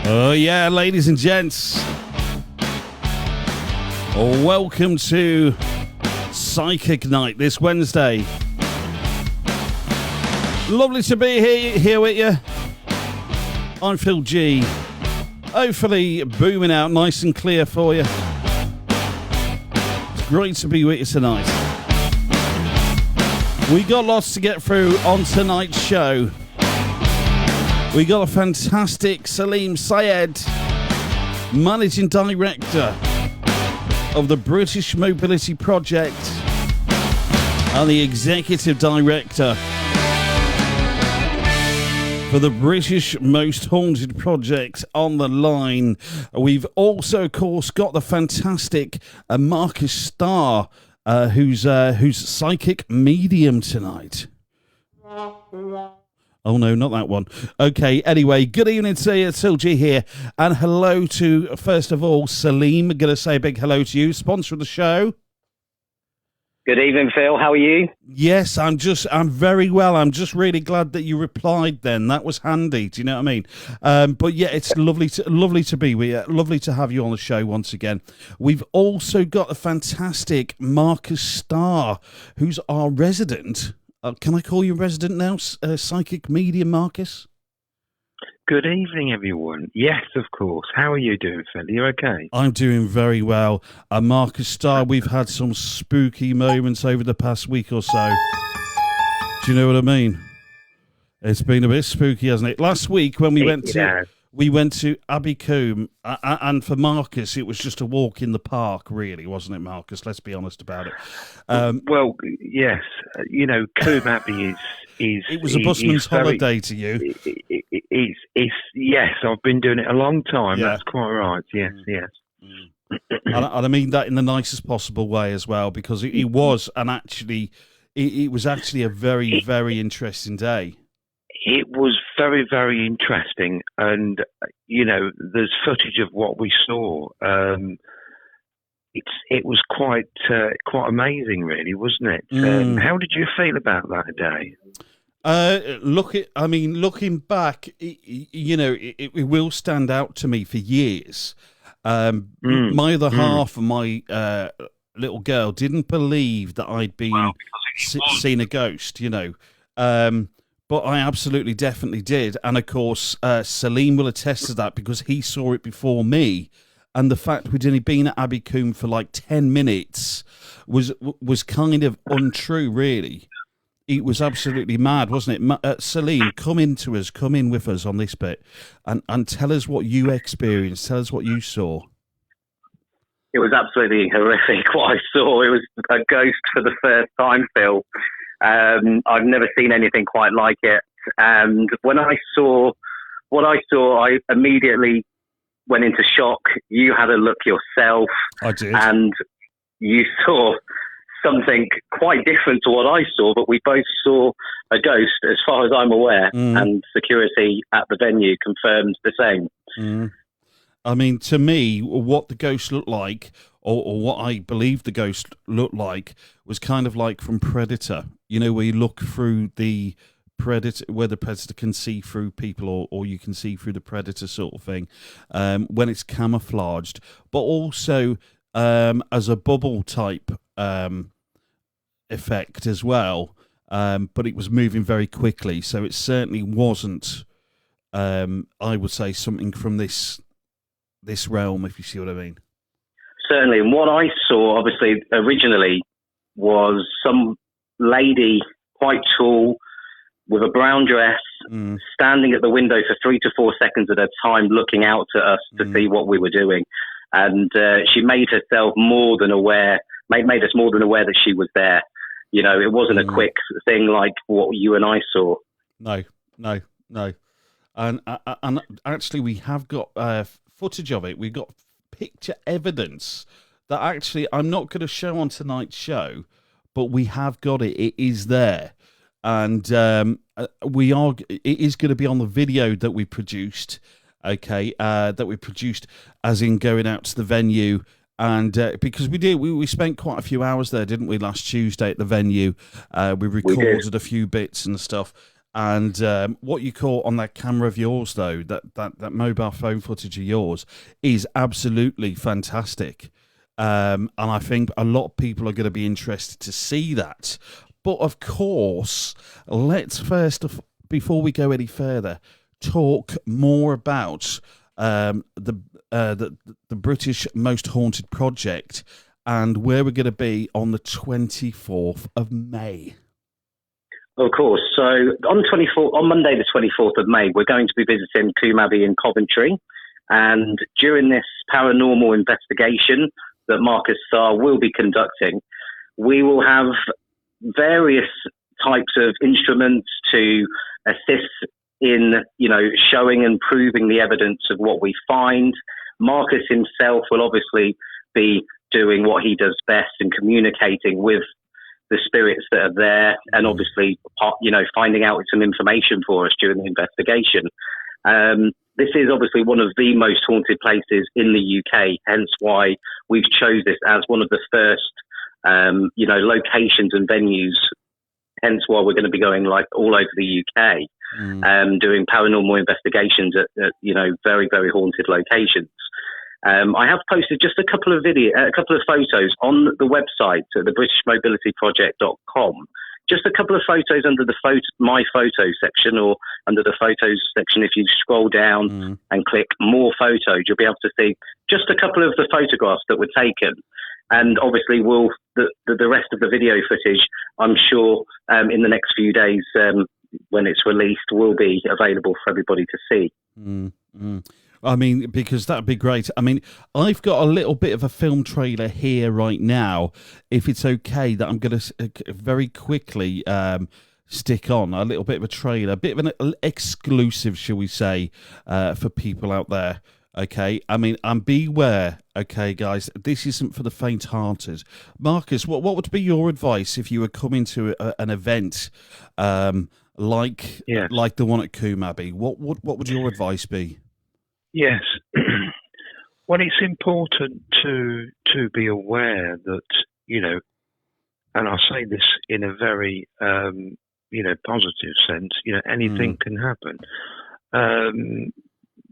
Oh yeah, ladies and gents, welcome to Psychic Night this Wednesday. Lovely to be here with you. I'm Phil G. Hopefully booming out nice and clear for you. It's great to be with you tonight. We got lots to get through on tonight's show. We got a fantastic Saleem Syed, Managing Director of the British Mobility Project and the Executive Director for the British Most Haunted Project on the line. We've also, of course, got the fantastic Marcus Starr, who's psychic medium tonight. Oh, no, not that one. Okay, anyway, good evening to you, Silgy here. And hello to, first of all, Saleem. I'm going to say a big hello to you, sponsor of the show. Good evening, Phil. How are you? Yes, I'm very well. I'm just really glad that you replied then. That was handy. Do you know what I mean? But yeah, it's lovely to be with you. Lovely to have you on the show once again. We've also got a fantastic Marcus Starr, who's our resident. Can I call you resident now, psychic medium, Marcus? Good evening, everyone. Yes, of course. How are you doing, Phil? You okay? I'm doing very well. Marcus Starr, we've had some spooky moments over the past week or so. Do you know what I mean? It's been a bit spooky, hasn't it? Last week when we went to Abbey Combe, and for Marcus, it was just a walk in the park, really, wasn't it, Marcus? Let's be honest about it. Well, yes. You know, Combe Abbey is... It was a busman's holiday to you. Yes, I've been doing it a long time. Yeah. That's quite right. Yes, yes. And I mean that in the nicest possible way as well, because it was actually a very, very interesting day. It was very, very interesting, and you know, there's footage of what we saw. It was quite amazing, really, wasn't it? How did you feel about that day? Looking back, it will stand out to me for years. My other half of my little girl didn't believe that I'd been seen a ghost, you know. But I absolutely, definitely did. And, of course, Saleem will attest to that because he saw it before me. And the fact we'd only been at Abbey Combe for like 10 minutes was kind of untrue, really. It was absolutely mad, wasn't it? Saleem, come in with us on this bit and tell us what you experienced. Tell us what you saw. It was absolutely horrific what I saw. It was a ghost for the first time, Phil. I've never seen anything quite like it. And when I saw what I saw, I immediately went into shock. You had a look yourself. I did. And you saw something quite different to what I saw, but we both saw a ghost as far as I'm aware, and security at the venue confirmed the same. I mean, to me, what the ghost looked like, or what I believe the ghost looked like, was kind of like from Predator. You know, where you look through the predator, where the predator can see through people, or you can see through the predator sort of thing, when it's camouflaged, but also as a bubble type effect as well. But it was moving very quickly, so it certainly wasn't, I would say, something from this realm, if you see what I mean. Certainly, and what I saw, obviously, originally was some lady, quite tall, with a brown dress, standing at the window for 3 to 4 seconds at a time, looking out at us to see what we were doing. And she made herself made us more than aware that she was there. You know, it wasn't a quick thing like what you and I saw. No. And actually, we have got footage of it. We've got picture evidence that actually I'm not going to show on tonight's show, but we have got it. It is there. And it is going to be on the video that we produced, okay, that we produced as in going out to the venue. And because we spent quite a few hours there, didn't we, last Tuesday at the venue? We recorded a few bits and stuff. And what you caught on that camera of yours, though, that mobile phone footage of yours, is absolutely fantastic. And I think a lot of people are going to be interested to see that. But of course, let's first, before we go any further, talk more about the British Most Haunted Project and where we're going to be on the 24th of May. Of course. So on Monday, the 24th of May, we're going to be visiting Coombe Abbey in Coventry. And during this paranormal investigation that Marcus Starr will be conducting, we will have various types of instruments to assist in, showing and proving the evidence of what we find. Marcus himself will obviously be doing what he does best in communicating with the spirits that are there, and obviously, finding out some information for us during the investigation. This is obviously one of the most haunted places in the UK, hence why we've chose this as one of the first, locations and venues, hence why we're going to be going all over the UK, doing paranormal investigations at very, very haunted locations. I have posted just a couple of photos on the website at thebritishmobilityproject.com. Just a couple of photos under the My Photo section, or under the Photos section. If you scroll down and click More Photos, you'll be able to see just a couple of the photographs that were taken. And obviously, the rest of the video footage, I'm sure, in the next few days, when it's released, will be available for everybody to see. I mean, because that'd be great. I mean, I've got a little bit of a film trailer here right now, if it's okay, that I'm going to very quickly stick on a little bit of a trailer, a bit of an exclusive, shall we say, for people out there. Okay, I mean, and beware, okay, guys, this isn't for the faint-hearted. Marcus, what would be your advice if you were coming to an event like the one at Coombe Abbey? What would your advice be? Yes. Well, it's important to be aware that, and I say this in a very, positive sense, anything can happen.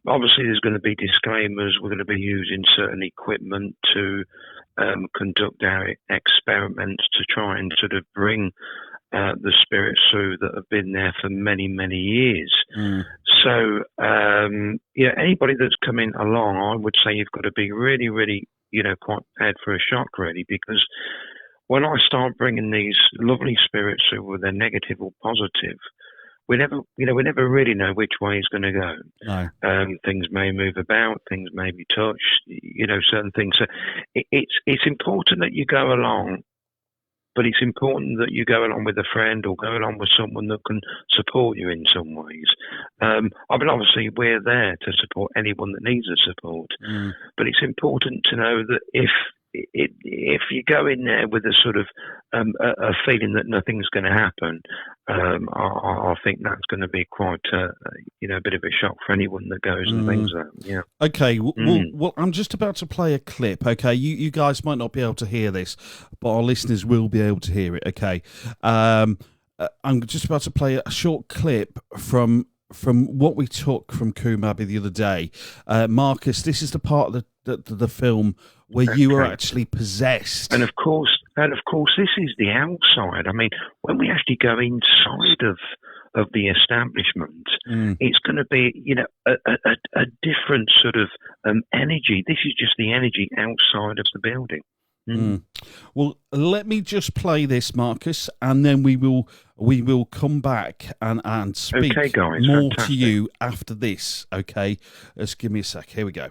Obviously, there's going to be disclaimers. We're going to be using certain equipment to conduct our experiments to try and sort of bring the spirits through that have been there for many, many years. So, anybody that's coming along, I would say you've got to be really, really, quite prepared for a shock, really, because when I start bringing these lovely spirits through, whether they're negative or positive, we never really know which way it's going to go. No. Things may move about, things may be touched, certain things. So it's important that you go along, but it's important that you go along with a friend or go along with someone that can support you in some ways. I mean, obviously, we're there to support anyone that needs the support, but it's important to know that if you go in there with a sort of a feeling that nothing's going to happen, I think that's going to be quite a bit of a shock for anyone that goes and things like that. Yeah. Okay. Well, I'm just about to play a clip. Okay, you guys might not be able to hear this, but our listeners will be able to hear it. Okay. I'm just about to play a short clip from what we took from Coombe Abbey the other day. Marcus, this is the part of the film where you were actually possessed. And of course, this is the outside. I mean, when we actually go inside of the establishment, it's going to be, a different sort of energy. This is just the energy outside of the building. Well, let me just play this, Marcus, and then we will come back and speak more to you after this. Okay, just give me a sec. Here we go.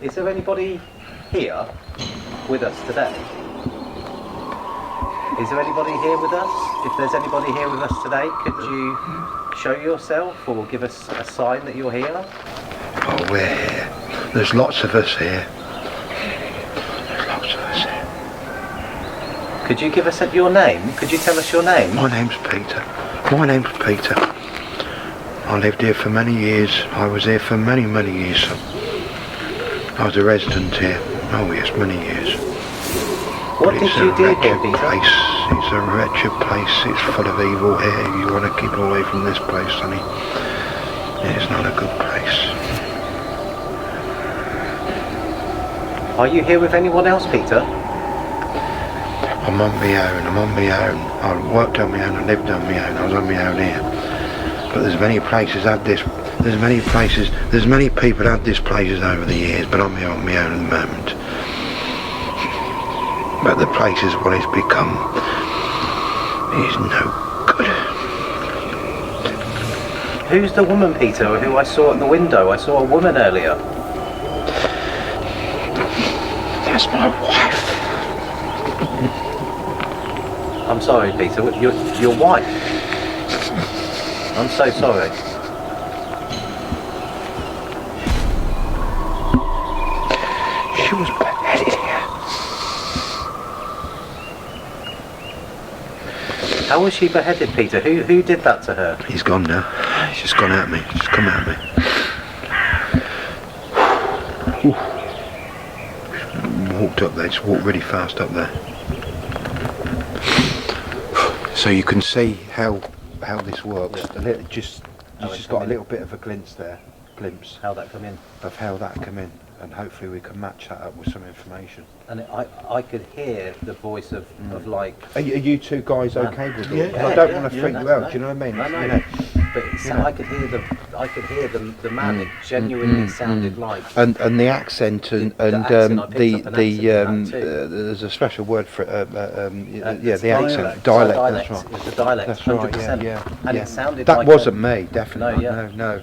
Is there anybody here with us today? Is there anybody here with us? If there's anybody here with us today, could you show yourself or give us a sign that you're here? Oh, we're here. There's lots of us here. There's lots of us here. Could you give us your name? Could you tell us your name? My name's Peter. I lived here for many years. I was here for many, many years. I was a resident here. Oh yes, many years. What did you do here, Peter? Place. It's a wretched place. It's full of evil here. You want to keep away from this place, sonny. It's not a good place. Are you here with anyone else, Peter? I'm on my own. I worked on my own, I lived on my own, I was on my own here. But there's many places there's many people had this places over the years, but I'm on my own at the moment. But the place is what it's become. It's no good. Who's the woman, Peter, who I saw at the window? I saw a woman earlier. That's my wife. I'm sorry, Peter. Your wife. I'm so sorry. She was beheaded here. How was she beheaded, Peter? Who did that to her? He's gone now. He's just gone at me. Just come at me. Walked up there. Just walked really fast up there. So you can see how this works. Yeah. Just got a little bit of a glimpse. How that come in? Of how that come in, and hopefully we can match that up with some information. And I could hear the voice of like. Are you two guys okay with it? Yeah, I don't want to freak you out. no. Do you know what I mean? No. You know. But I could hear the man. It genuinely sounded like. And the accent and there's a special word for it. The accent, dialect. That's right. It was the dialect. That's right. 100%. Yeah. And it sounded that like wasn't me, definitely. No.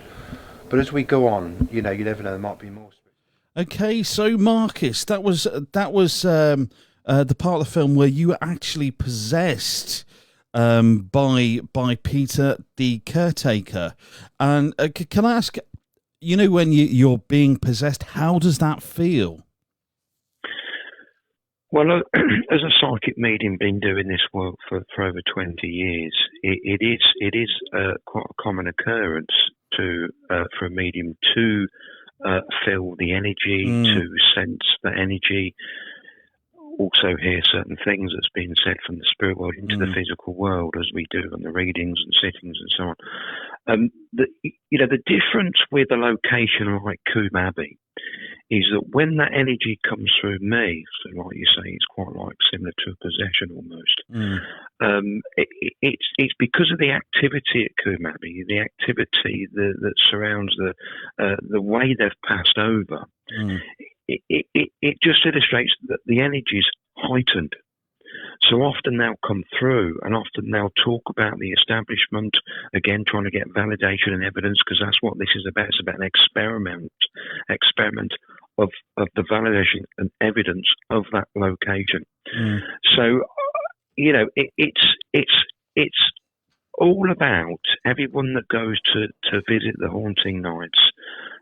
But as we go on, you never know. There might be more. Okay, so Marcus, that was the part of the film where you were actually possessed by Peter the caretaker. And can I ask, when you're being possessed, how does that feel? Well, as a psychic medium, been doing this work for over 20 years, it is quite a common occurrence for a medium to feel the energy, to sense the energy, also hear certain things that's being said from the spirit world into the physical world, as we do on the readings and sittings and so on. The difference with a location like Coombe Abbey is that when that energy comes through me, so like you say, it's quite like similar to a possession almost. It's because of the activity at Coombe Abbey, the activity that surrounds the way they've passed over. It just illustrates that the energy is heightened. So often they'll come through, and often they'll talk about the establishment, again trying to get validation and evidence, because that's what this is about. It's about an experiment of the validation and evidence of that location. So, it's all about everyone that goes to visit the haunting nights,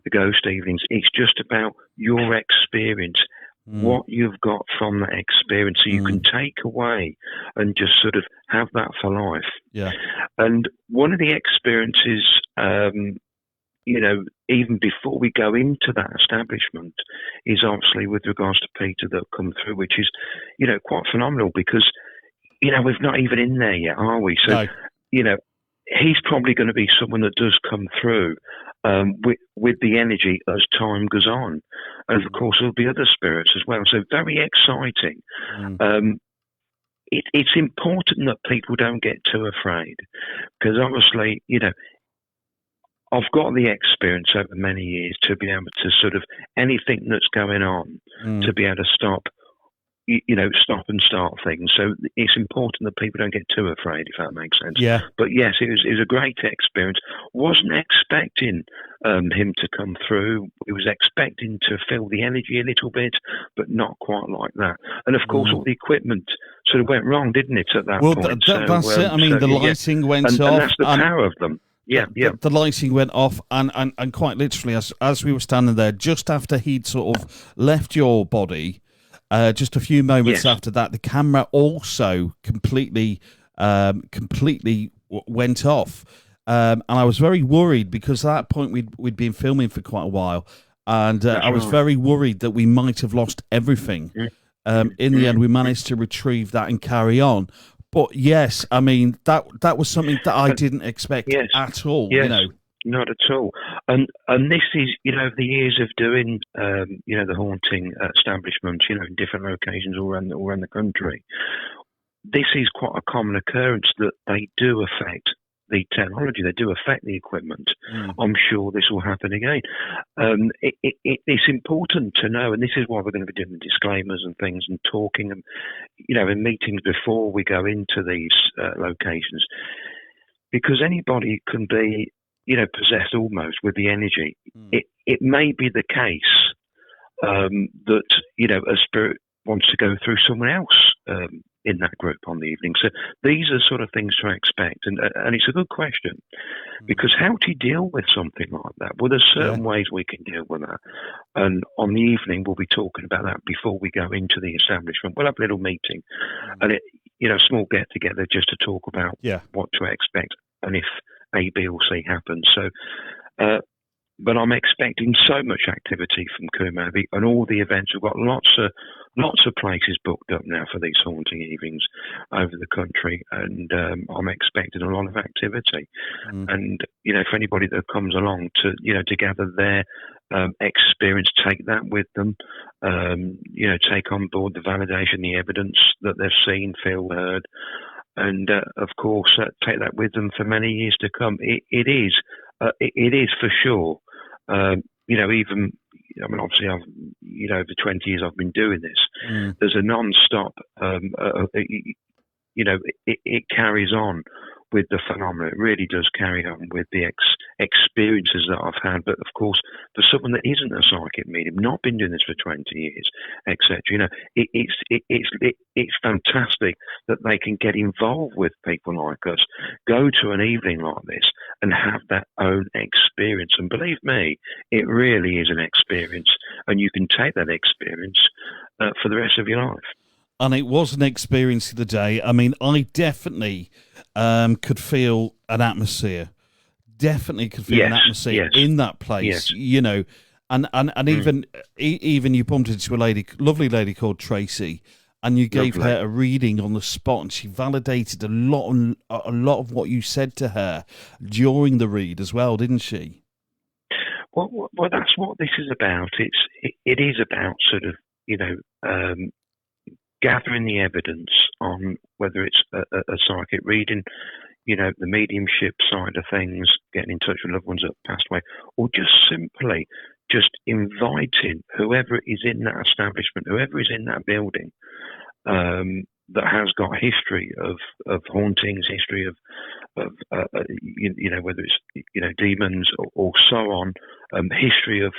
the ghost evenings. It's just about your experience, what you've got from that experience, so you can take away and just sort of have that for life. Yeah. And one of the experiences, even before we go into that establishment, is obviously with regards to Peter that come through, which is, quite phenomenal, because, we've not even in there yet, are we? So, No. He's probably going to be someone that does come through with the energy as time goes on. And of course, there'll be other spirits as well. So very exciting. It's important that people don't get too afraid, because obviously, I've got the experience over many years to be able to sort of anything that's going on to be able to stop and start things. So it's important that people don't get too afraid, if that makes sense. Yeah. But yes, it was a great experience. Wasn't expecting him to come through. He was expecting to feel the energy a little bit, but not quite like that. And of course, all the equipment sort of went wrong, didn't it, at that point? That's it. I mean, the lighting went off. And that's the power of them. Yeah. The lighting went off, and quite literally, as we were standing there, just after he'd sort of left your body, just a few moments after that, the camera also completely went off, and I was very worried, because at that point we'd been filming for quite a while, and I was very worried that we might have lost everything In the end, we managed to retrieve that and carry on. But yes, I mean that was something that I didn't expect at all. Yes. You know, not at all. And this is, the years of doing, the haunting establishments, in different locations all around the country. This is quite a common occurrence that they do affect the technology, they do affect the equipment. I'm sure this will happen again. It's important to know, and this is why we're going to be doing the disclaimers and things and talking, and in meetings before we go into these locations, because anybody can be, possessed almost with the energy. It may be the case that a spirit wants to go through someone else in that group on the evening. So these are sort of things to expect, and it's a good question, because how do you deal with something like that? Well, there's certain ways we can deal with that, and on the evening we'll be talking about that before we go into the establishment. We'll have a little meeting, and a small get together just to talk about what to expect and if A, B, or C happens. So. But I'm expecting so much activity from Kumabi and all the events. We've got lots of places booked up now for these haunting evenings over the country, and I'm expecting a lot of activity. And for anybody that comes along to gather their experience, take that with them. Take on board the validation, the evidence that they've seen, feel, heard. And of course, take that with them for many years to come. It is for sure. Even, obviously I've, over 20 years I've been doing this. There's a non-stop, it carries on with the phenomenon. It really does carry on with the experiences that I've had. But of course, for someone that isn't a psychic medium, not been doing this for 20 years, etc., it's fantastic that they can get involved with people like us, go to an evening like this, and have that own experience. And believe me, it really is an experience, and you can take that experience for the rest of your life. And it was an experience of the day. I mean, I definitely could feel an atmosphere. Definitely could feel an atmosphere in that place. And even you bumped into a lovely lady called Tracy, and you gave her a reading on the spot, and she validated a lot of what you said to her during the read as well, didn't she? Well, that's what this is about. It is about sort of gathering the evidence on whether it's a psychic reading, the mediumship side of things, getting in touch with loved ones that have passed away, or just simply just inviting whoever is in that establishment, whoever is in that building, that has got a history of hauntings, history of whether it's demons or so on, history of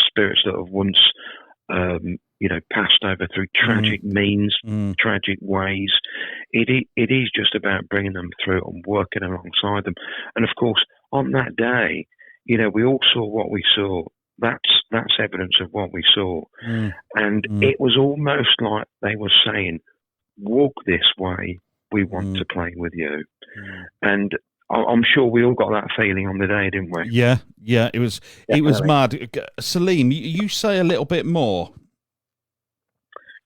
spirits that have once passed over through tragic means, tragic ways. It is just about bringing them through and working alongside them. And of course, on that day, we all saw what we saw. That's evidence of what we saw. And it was almost like they were saying, walk this way, we want to play with you. And I'm sure we all got that feeling on the day, didn't we? Yeah, it was mad. Saleem, you say a little bit more.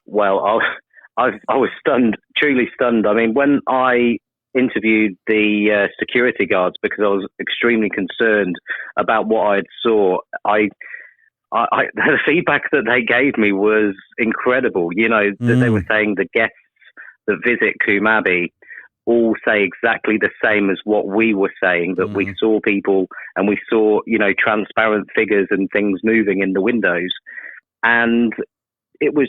Well, I was stunned, truly stunned. I mean, when I interviewed the security guards, because I was extremely concerned about what I saw, the feedback that they gave me was incredible. That they were saying the guests that visit Kumabi all say exactly the same as what we were saying, that we saw people and we saw, transparent figures and things moving in the windows. And it was,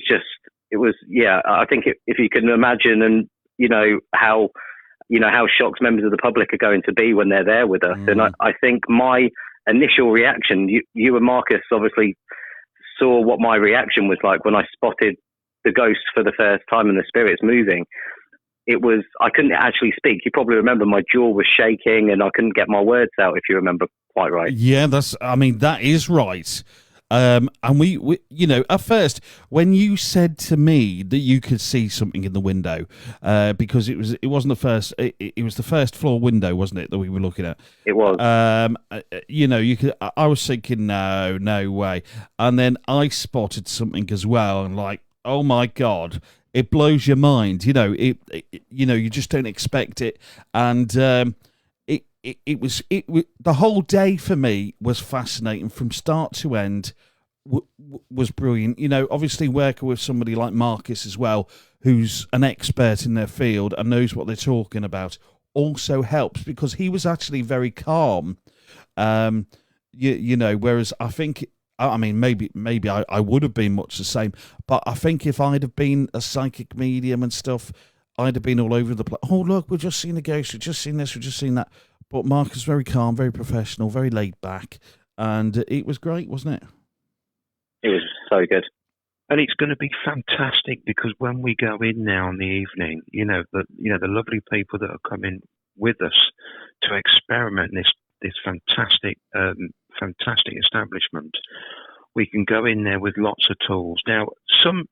I think if you can imagine, and, how shocked members of the public are going to be when they're there with us. And I think my initial reaction, you and Marcus obviously saw what my reaction was like when I spotted the ghost for the first time and the spirits moving. I couldn't actually speak. You probably remember my jaw was shaking and I couldn't get my words out, if you remember quite right. Yeah, that is right. And we at first, when you said to me that you could see something in the window, because it wasn't the first, it was the first floor window, wasn't it, that we were looking at? It was. You could. I was thinking, no way. And then I spotted something as well, and like, oh my God, it blows your mind. You just don't expect it. And it was the whole day for me was fascinating from start to end. Was brilliant. Obviously working with somebody like Marcus as well, who's an expert in their field and knows what they're talking about, also helps because he was actually very calm. Whereas maybe I would have been much the same, but I think if I'd have been a psychic medium and stuff, I'd have been all over the place. Oh, look, we've just seen a ghost, we've just seen this, we've just seen that. But Marcus was very calm, very professional, very laid back, and it was great, wasn't it? It was so good. And it's going to be fantastic because when we go in now in the evening, the lovely people that are coming with us to experiment this fantastic establishment, we can go in there with lots of tools. Now, some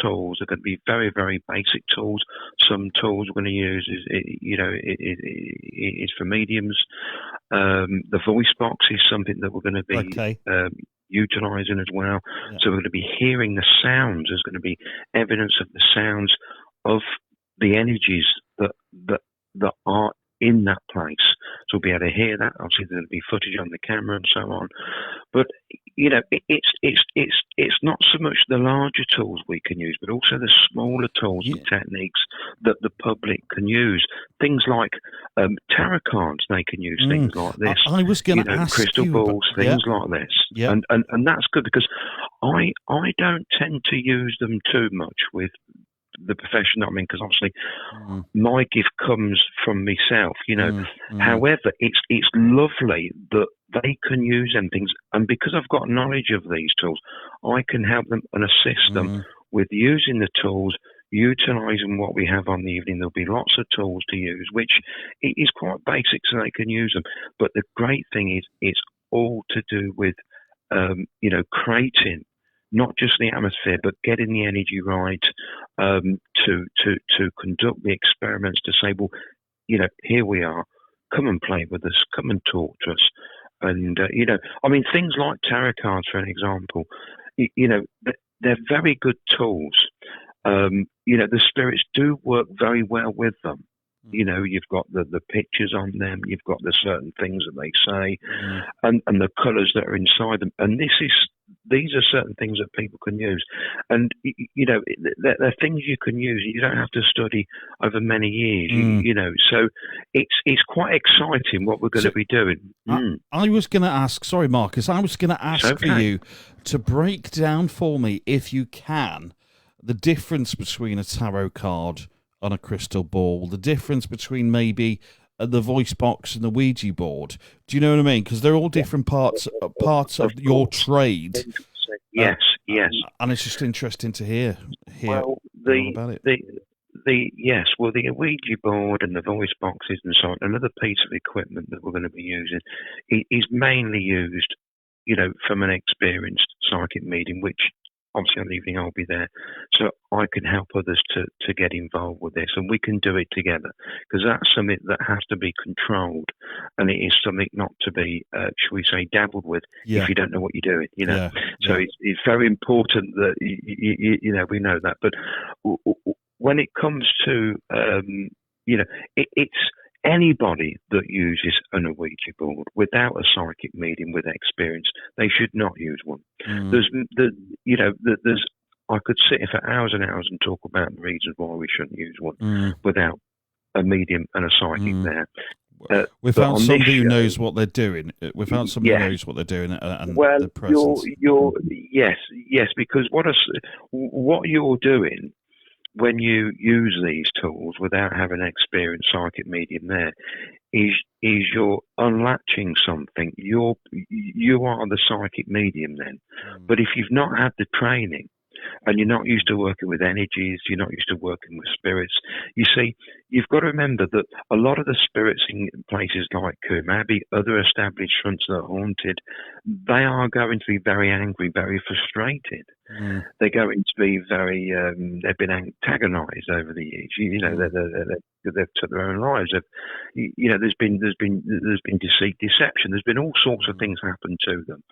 tools are going to be very, very basic tools. Some tools we're going to use is for mediums. The voice box is something that we're going to be utilising as well. Yeah. So we're going to be hearing the sounds. There's going to be evidence of the sounds of the energies that are in that place. So we'll be able to hear that. Obviously, there's going to be footage on the camera and so on. But it's not so much the larger tools we can use, but also the smaller tools and techniques that the public can use. Things like tarot cards, they can use things like this. I was going to ask crystal balls, things like this. Yeah. And that's good because I don't tend to use them too much with the profession I'm in, because obviously my gift comes from myself, However, it's lovely that they can use them things, and because I've got knowledge of these tools, I can help them and assist them with using the tools, utilising what we have on the evening. There'll be lots of tools to use, which is quite basic, so they can use them. But the great thing is, it's all to do with creating not just the atmosphere, but getting the energy right to conduct the experiments, to say, well, here we are, come and play with us, come and talk to us. And, things like tarot cards, for an example, they're very good tools. The spirits do work very well with them. You've got the pictures on them, you've got the certain things that they say, and the colours that are inside them. And these are certain things that people can use. And, they're things you can use. You don't have to study over many years, So it's quite exciting what we're going to be doing. I was going to ask, sorry, Marcus, I was going to ask for you to break down for me, if you can, the difference between a tarot card on a crystal ball, the difference between maybe the voice box and the Ouija board. Do you know what I mean? Because they're all different parts of your trade. Yes. And it's just interesting to hear all about it. The Ouija board and the voice boxes and so on, another piece of equipment that we're going to be using is mainly used, from an experienced psychic medium, which obviously on the evening I'll be there, so I can help others to get involved with this, and we can do it together, because that's something that has to be controlled, and it is something not to be, shall we say, dabbled with if you don't know what you're doing, So it's very important that we know that. But when it comes to it's anybody that uses an Ouija board without a psychic medium with experience, they should not use one. There's I could sit here for hours and hours and talk about the reasons why we shouldn't use one without a medium and a psychic there. Without somebody who knows what they're doing. Without somebody who knows what they're doing and the presence. Yes, because what you're doing when you use these tools without having an experienced psychic medium there is you're unlatching something. You are the psychic medium then. But if you've not had the training and you're not used to working with energies, you're not used to working with spirits, you see, you've got to remember that a lot of the spirits in places like Coombe Abbey, other established fronts that are haunted, they are going to be very angry, very frustrated. They're going to be very, they've been antagonised over the years. They've took their own lives. There's been deceit, deception. There's been all sorts of things happen to them.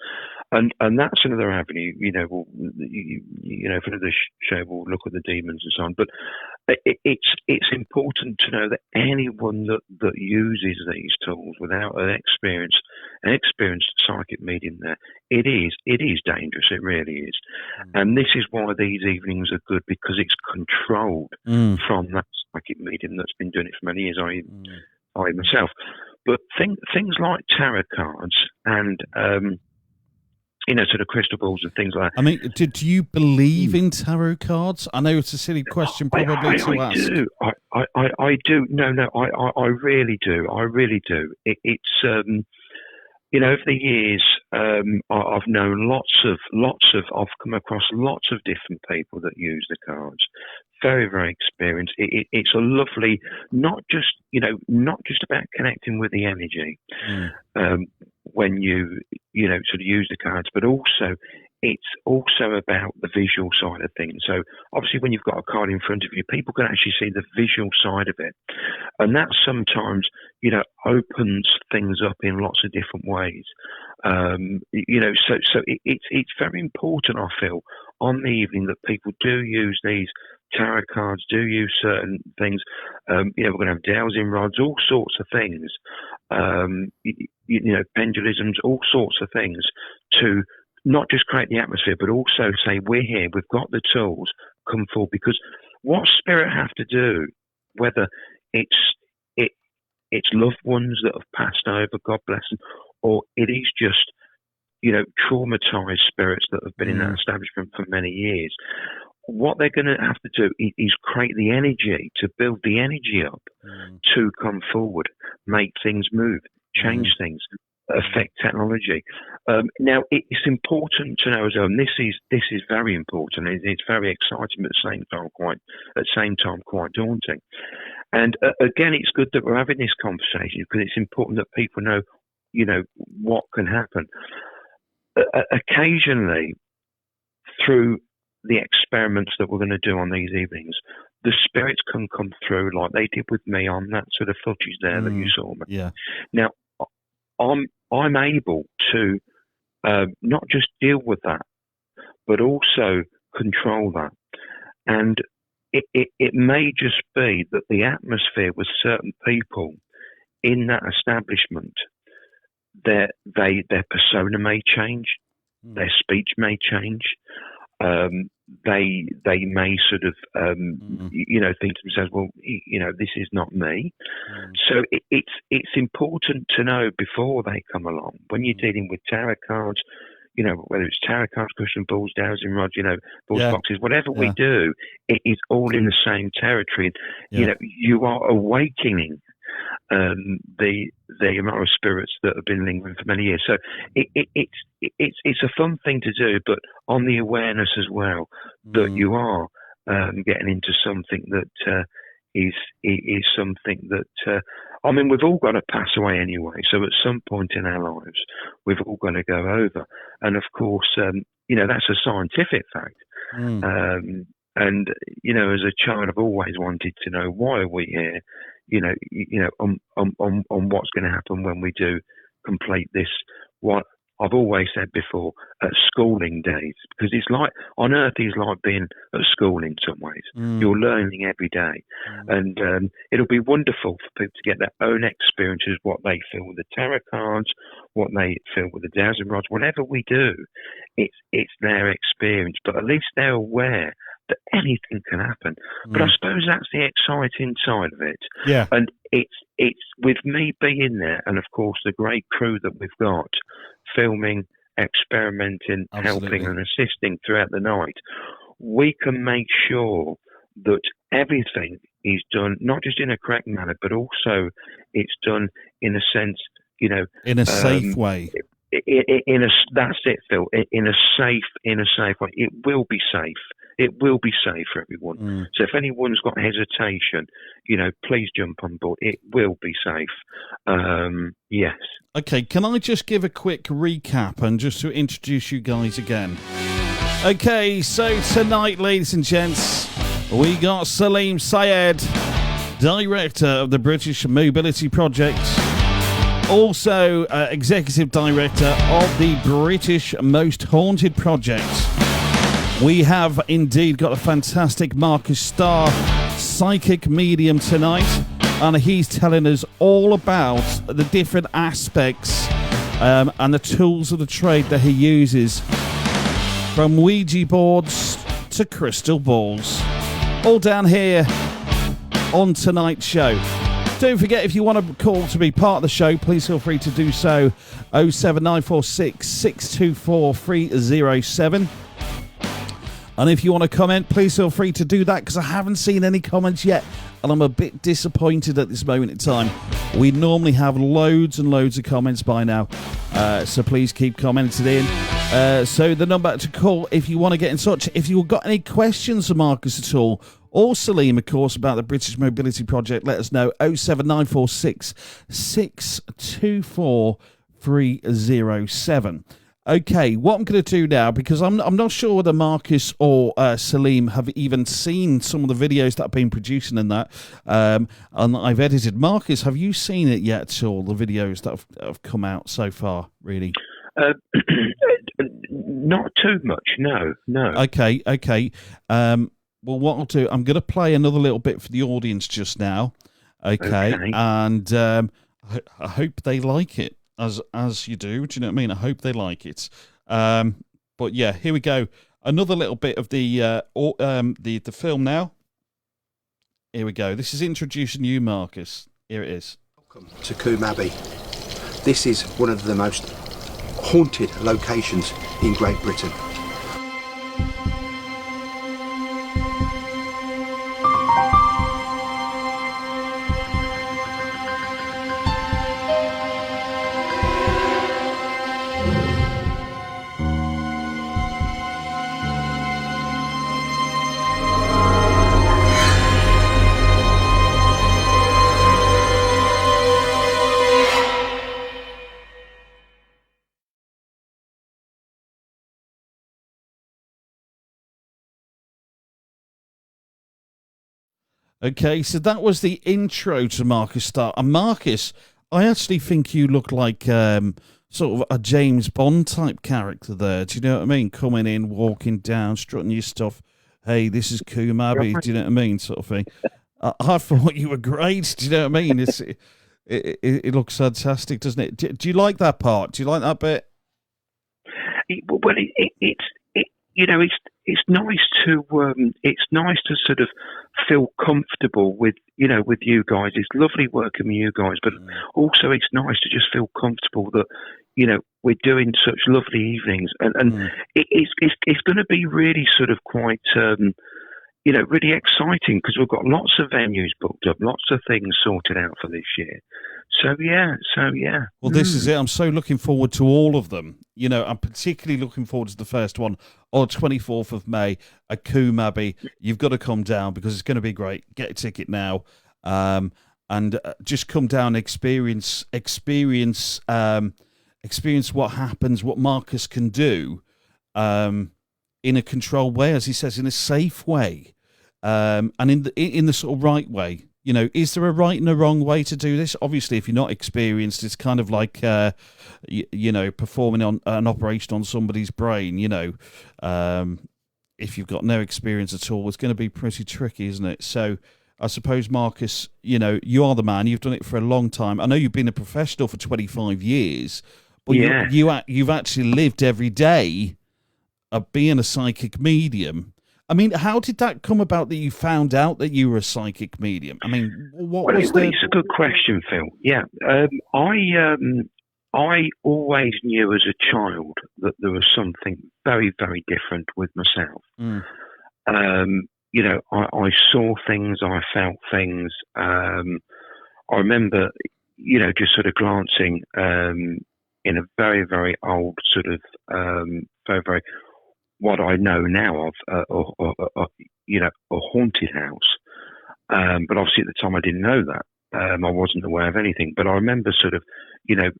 And that's another avenue. For the show, we'll look at the demons and so on. But it's important to know that anyone that uses these tools without an experienced psychic medium there, it is dangerous. It really is. And this is why these evenings are good, because it's controlled from that psychic medium that's been doing it for many years. I myself. But things like tarot cards and sort of crystal balls and things like that. I mean, do you believe in tarot cards? I know it's a silly question probably to ask. I do. No, I really do. I really do. It's over the years, I've known I've come across lots of different people that use the cards. Very, very experienced. It's a lovely, not just about connecting with the energy when you sort of use the cards, but also it's also about the visual side of things. So obviously when you've got a card in front of you, people can actually see the visual side of it. And that sometimes, opens things up in lots of different ways. So it's very important, I feel, on the evening that people do use these tarot cards, do use certain things. We're going to have dowsing rods, all sorts of things, pendulisms, all sorts of things to not just create the atmosphere, but also say, we're here, we've got the tools, come forward. Because what spirit have to do, whether it's loved ones that have passed over, God bless them, or it is just, traumatized spirits that have been in that establishment for many years, what they're going to have to do is create the energy, to build the energy up to come forward, make things move, change things, affect technology. Now, it's important to know as well, and this is very important. It's very exciting, but at the same time quite daunting. And again, it's good that we're having this conversation, because it's important that people know, what can happen. Occasionally, through the experiments that we're going to do on these evenings, the spirits can come through like they did with me on that sort of footage there that you saw me. Yeah. Now, I'm able to not just deal with that, but also control that. And it may just be that the atmosphere with certain people in that establishment, their persona may change, their speech may change. They may sort of think to themselves, well, this is not me. So it's important to know before they come along, when you're dealing with tarot cards, whether it's tarot cards, cushion balls, dowsing rods, balls, boxes, whatever we do, it is all in the same territory. You are awakening the amount of spirits that have been lingering for many years. So it's a fun thing to do, but on the awareness as well that you are getting into something that is something that we've all got to pass away anyway. So at some point in our lives, we've all got to go over, and of course, that's a scientific fact. And as a child, I've always wanted to know, why are we here? On what's going to happen when we do complete this. What I've always said before, schooling days, because it's like on Earth is like being at school in some ways. You're learning every day, and it'll be wonderful for people to get their own experiences, what they feel with the tarot cards, what they feel with the dowsing rods. Whatever we do, it's their experience, but at least they're aware that anything can happen. But I suppose that's the exciting side of it. Yeah. And it's with me being there, and of course the great crew that we've got, filming, experimenting, helping and assisting throughout the night, we can make sure that everything is done not just in a correct manner, but also it's done in a sense, in a safe way. That's it, Phil. In a safe way. It will be safe. It will be safe for everyone. So if anyone's got hesitation, please jump on board. It will be safe. Yes. Okay, can I just give a quick recap and just to introduce you guys again? Okay, so tonight, ladies and gents, we got Saleem Syed, Director of the British Mobility Project. Also, Executive Director of the British Most Haunted Project. We have indeed got a fantastic Marcus Starr, psychic medium tonight, and he's telling us all about the different aspects and the tools of the trade that he uses, from Ouija boards to crystal balls. All down here on tonight's show. Don't forget, if you want to call to be part of the show, please feel free to do so. 07946 624 307. And if you want to comment, please feel free to do that, because I haven't seen any comments yet, and I'm a bit disappointed at this moment in time. We normally have loads and loads of comments by now, so please keep commenting in. So the number to call if you want to get in touch, if you've got any questions for Marcus at all, or Saleem, of course, about the British Mobility Project, let us know. 07946 624 307. Okay, what I'm going to do now, because I'm not sure whether Marcus or Saleem have even seen some of the videos that I've been producing and that, and I've edited. Marcus, have you seen it yet at all, the videos that have come out so far, really? Not too much, no. Okay. Well, what I'll do, I'm going to play another little bit for the audience just now, okay. And I hope they like it. As you do you know what I mean? I hope they like it. But yeah, here we go. Another little bit of the film now. Here we go. This is introducing you, Marcus. Here it is. Welcome to Coombe Abbey. This is one of the most haunted locations in Great Britain. Okay, so that was the intro to Marcus Starr. And Marcus, I actually think you look like sort of a James Bond type character there. Do you know what I mean? Coming in, walking down, strutting your stuff. Hey, this is Coombe Abbey. Do you know what I mean? Sort of thing. I thought you were great. Do you know what I mean? It looks fantastic, doesn't it? Do you like that part? Do you like that bit? Well, it's nice to sort of feel comfortable with you guys. It's lovely working with you guys, but also it's nice to just feel comfortable that we're doing such lovely evenings, and it's going to be really sort of quite really exciting, because we've got lots of venues booked up, lots of things sorted out for this year. So yeah. Well, this is it. I'm so looking forward to all of them. I'm particularly looking forward to the first one on 24th of May at Coombe Abbey. You've got to come down, because it's going to be great. Get a ticket now, and just come down, experience what happens, what Marcus can do, in a controlled way, as he says, in a safe way, and in the sort of right way. Is there a right and a wrong way to do this? Obviously, if you're not experienced, it's kind of like, performing on an operation on somebody's brain. If you've got no experience at all, it's going to be pretty tricky, isn't it? So I suppose, Marcus, you are the man. You've done it for a long time. I know you've been a professional for 25 years, but you've actually lived every day of being a psychic medium. I mean, how did that come about that you found out that you were a psychic medium? I mean, It's a good question, Phil. Yeah, I always knew as a child that there was something very, very different with myself. I saw things, I felt things. I remember, just sort of glancing in a very, very old sort of, very, very, what I know now of, a haunted house. But obviously at the time I didn't know that. I wasn't aware of anything. But I remember sort of, in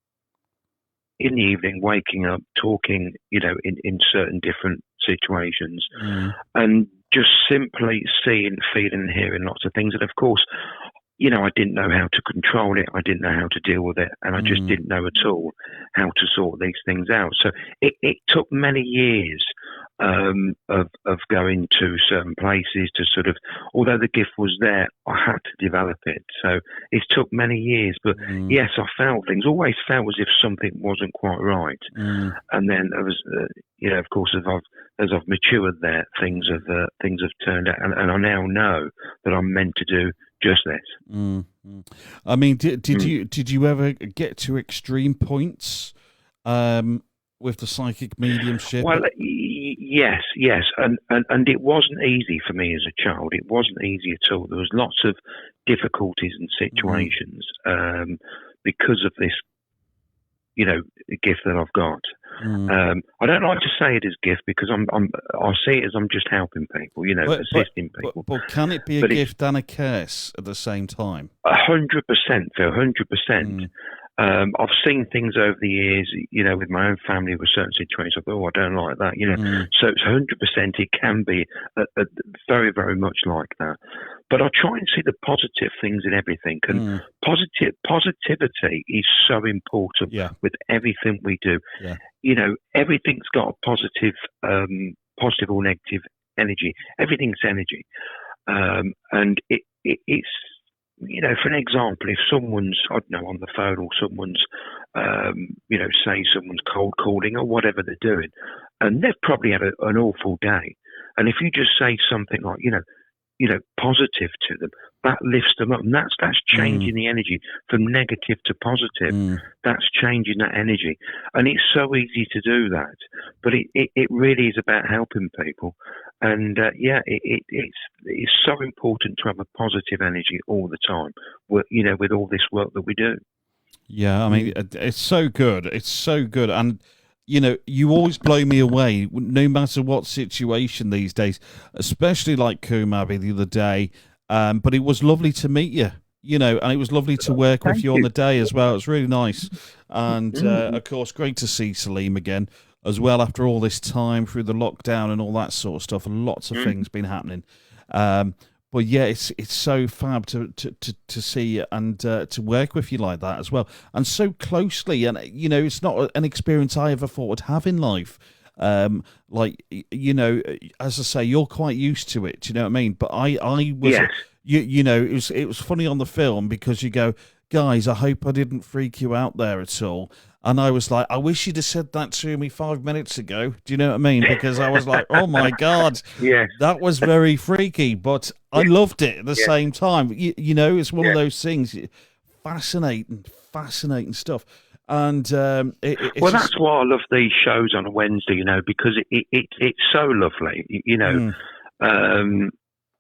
the evening, waking up, talking, in certain different situations, and just simply seeing, feeling, and hearing lots of things. And of course, I didn't know how to control it. I didn't know how to deal with it. And I just didn't know at all how to sort these things out. So it took many years of going to certain places to sort of, although the gift was there, I had to develop it. So it took many years. But yes, I felt things, always felt as if something wasn't quite right. And then there was, of course, as I've matured there, things have turned out. And I now know that I'm meant to do just this. I mean, did you ever get to extreme points with the psychic mediumship? Well, yes, and it wasn't easy for me as a child. It wasn't easy at all. There was lots of difficulties and situations because of this, gift that I've got. I don't like to say it as gift because I see it as I'm just helping people, assisting people. But can it be a gift and a curse at the same time? 100%, Phil, 100%. I've seen things over the years, with my own family with certain situations. I thought, I don't like that, So it's 100%. It can be very, very much like that. But I try and see the positive things in everything. And positivity is so important with everything we do. Yeah. Everything's got a positive or negative energy. Everything's energy. And it's, for an example, if someone's, I don't know, on the phone or someone's, say someone's cold calling or whatever they're doing, and they've probably had an awful day. And if you just say something like, positive to them, that lifts them up. And that's changing the energy from negative to positive. That's changing that energy. And it's so easy to do that. But it really is about helping people. And it's so important to have a positive energy all the time, with all this work that we do. Yeah, I mean, it's so good. It's so good. And, you always blow me away, no matter what situation these days, especially like Kumabi the other day. But it was lovely to meet you, and it was lovely to work with you on the day as well. It was really nice. And, of course, great to see Saleem again as well after all this time through the lockdown and all that sort of stuff. Lots of things been happening. But yeah, it's so fab to see and to work with you like that as well, and so closely. And it's not an experience I ever thought I'd have in life. As I say, you're quite used to it. Do you know what I mean? But I was, it was funny on the film because you go, guys, I hope I didn't freak you out there at all. And I was like, I wish you'd have said that to me 5 minutes ago. Do you know what I mean? Because I was like, oh my God, that was very freaky. But I loved it at the same time. It's one of those things, fascinating stuff. And that's why I love these shows on a Wednesday, because it's so lovely,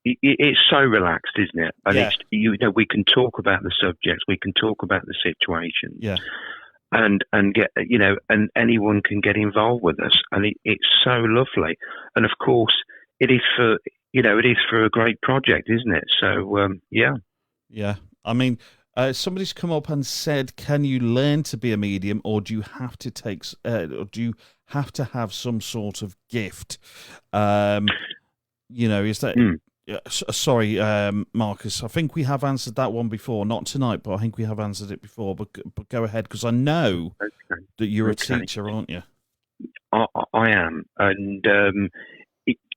It's so relaxed, isn't it? And it's, we can talk about the subjects, we can talk about the situations. Yeah. And get, and anyone can get involved with us, and it's so lovely. And of course, it is for a great project, isn't it? So yeah. I mean, somebody's come up and said, "Can you learn to be a medium, or do you have to have some sort of gift?" Is that? Sorry, Marcus. I think we have answered that one before. Not tonight, but I think we have answered it before. But go ahead, because I know that you're a teacher, aren't you? I am, and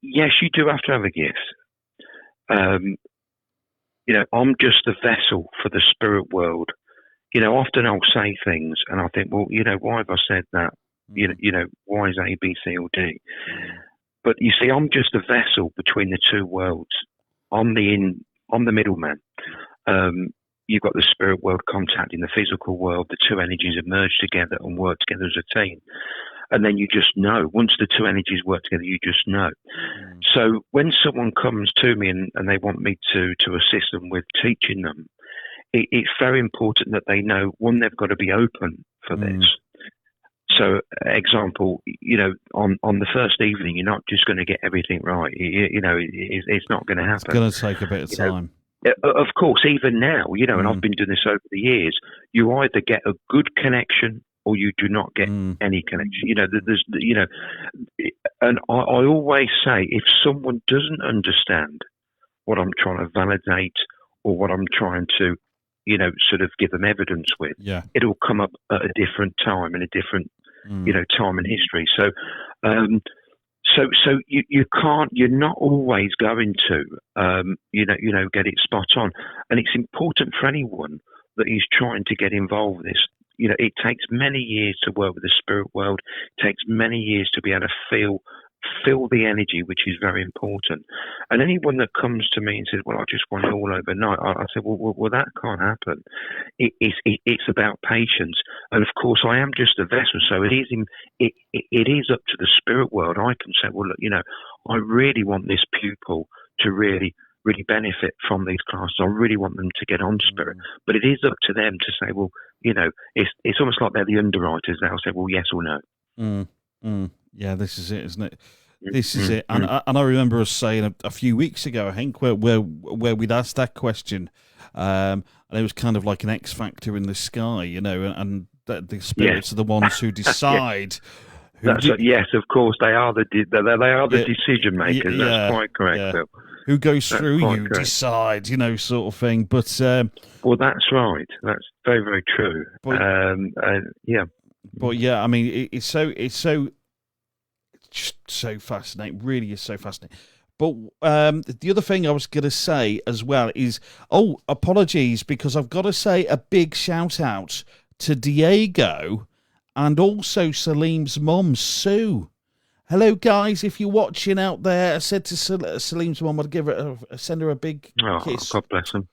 yes, you do have to have a gift. I'm just a vessel for the spirit world. Often I'll say things, and I think, well, why have I said that? Why is A, B, C, or D? But you see, I'm just a vessel between the two worlds. I'm the middleman. You've got the spirit world contacting the physical world. The two energies emerge together and work together as a team. And then you just know. Once the two energies work together, you just know. So when someone comes to me and they want me to assist them with teaching them, it's very important that they know, one, they've got to be open for this. So, example, on the first evening, you're not just going to get everything right. It's not going to happen. It's going to take a bit of time. Of course, even now, and I've been doing this over the years, you either get a good connection or you do not get any connection. And I always say, if someone doesn't understand what I'm trying to validate or what I'm trying to, sort of give them evidence with, it'll come up at a different time in a different, time in history. So, so you can't, you're not always going to, get it spot on. And it's important for anyone that is trying to get involved with this. It takes many years to work with the spirit world. It takes many years to be able to feel the energy, which is very important. And anyone that comes to me and says, well, I just want it all overnight, I say, well, that can't happen. It's about patience. And of course, I am just a vessel. So it is up to the spirit world. I can say, well, look, I really want this pupil to really benefit from these classes. I really want them to get on spirit. But it is up to them to say, well, it's almost like they're the underwriters. They'll say, well, yes or no. Yeah, this is it, isn't it? This is it. And I remember us saying a few weeks ago, I think, where we'd asked that question, and it was kind of like an X factor in the sky, and the spirits are the ones who decide. Yes, of course, they are the decision makers. That's quite correct, Phil. Who goes through you, decide, sort of thing. But well, that's right. That's very, very true. But, But yeah, I mean, it's just so fascinating. Really is so fascinating. But the other thing I was going to say as well is, apologies, because I've got to say a big shout out to Diego and also Saleem's mum, Sue. Hello, guys. If you're watching out there, I said to Saleem's mum, I'd send her a big kiss. God bless him.